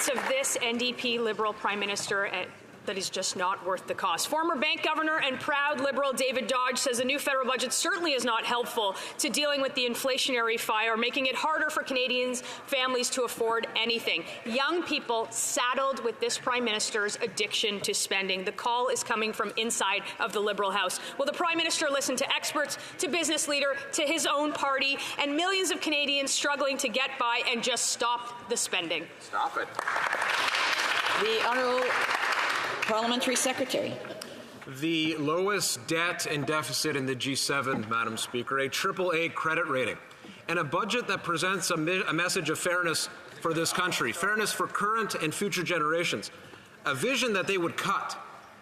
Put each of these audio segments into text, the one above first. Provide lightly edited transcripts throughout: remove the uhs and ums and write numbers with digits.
performance of this NDP Liberal Prime Minister that is just not worth the cost. Former bank governor and proud Liberal David Dodge says the new federal budget certainly is not helpful to dealing with the inflationary fire, making it harder for Canadians' families to afford anything. Young people saddled with this Prime Minister's addiction to spending. The call is coming from inside of the Liberal House. Will the Prime Minister listen to experts, to business leader, to his own party, and millions of Canadians struggling to get by and just stop the spending? Stop it. The Honourable Parliamentary Secretary. The lowest debt and deficit in the G7, Madam Speaker, a AAA credit rating, and a budget that presents a message of fairness for this country, fairness for current and future generations, a vision that they would cut.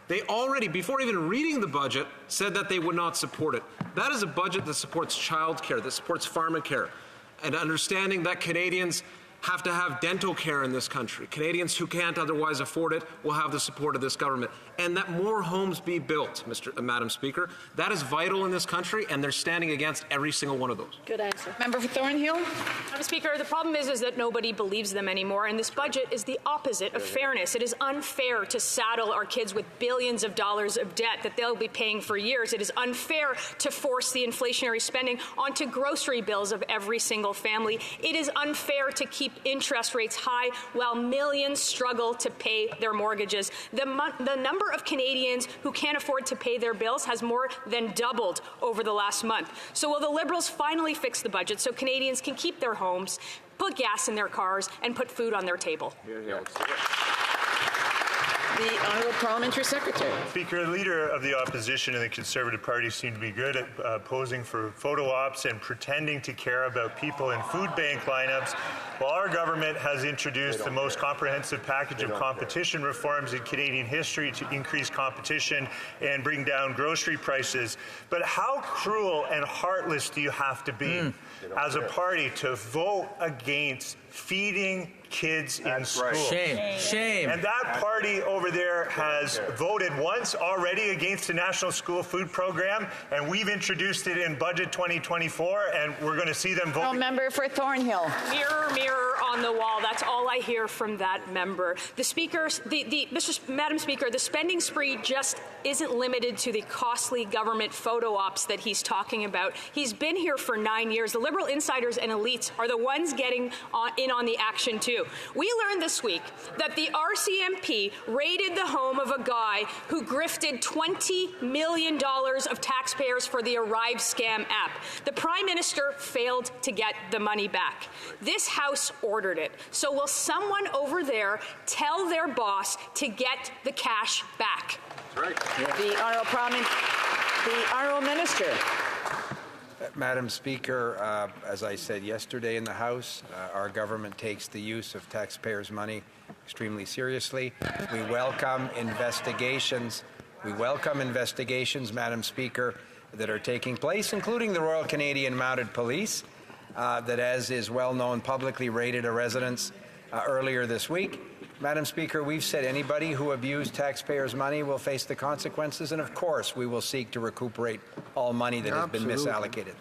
They already, before even reading the budget, said that they would not support it. That is a budget that supports childcare, that supports pharmacare, and understanding that Canadians have to have dental care in this country. Canadians who can't otherwise afford it will have the support of this government. And that more homes be built, Madam Speaker. That is vital in this country, and they're standing against every single one of those. Good answer. Member for Thornhill. Madam Speaker, the problem is that nobody believes them anymore, and this budget is the opposite of fairness. It is unfair to saddle our kids with billions of dollars of debt that they'll be paying for years. It is unfair to force the inflationary spending onto grocery bills of every single family. It is unfair to keep interest rates high while millions struggle to pay their mortgages. The number of Canadians who can't afford to pay their bills has more than doubled over the last month. So will the Liberals finally fix the budget so Canadians can keep their homes, put gas in their cars, and put food on their table? The Honourable Parliamentary Secretary. Speaker, the Leader of the Opposition and the Conservative Party seem to be good at posing for photo ops and pretending to care about people in food bank lineups, while our government has introduced the most comprehensive package of competition reforms in Canadian history to increase competition and bring down grocery prices. But how cruel and heartless do you have to be as a party to vote against feeding kids in school? Shame. And that party over there has voted once already against the National School Food Program, and we've introduced it in Budget 2024, and we're going to see them vote. Member for Thornhill. Mirror, mirror on the wall. That's all I hear from that member. The Speaker, Madam Speaker, the spending spree just isn't limited to the costly government photo ops that he's talking about. He's been here for 9 years. The Liberal insiders and elites are the ones getting in on the action too. We learned this week that the RCMP raided the home of a guy who grifted $20 million of taxpayers for the Arrive scam app. The Prime Minister failed to get the money back. This House ordered it. So will someone over there tell their boss to get the cash back? That's right. The Honourable Minister. Madam Speaker, as I said yesterday in the House, our government takes the use of taxpayers' money extremely seriously. We welcome investigations. Madam Speaker, that are taking place, including the Royal Canadian Mounted Police, that, as is well known, publicly raided a residence earlier this week. Madam Speaker, we've said anybody who abused taxpayers' money will face the consequences, and of course we will seek to recuperate all money that has been misallocated.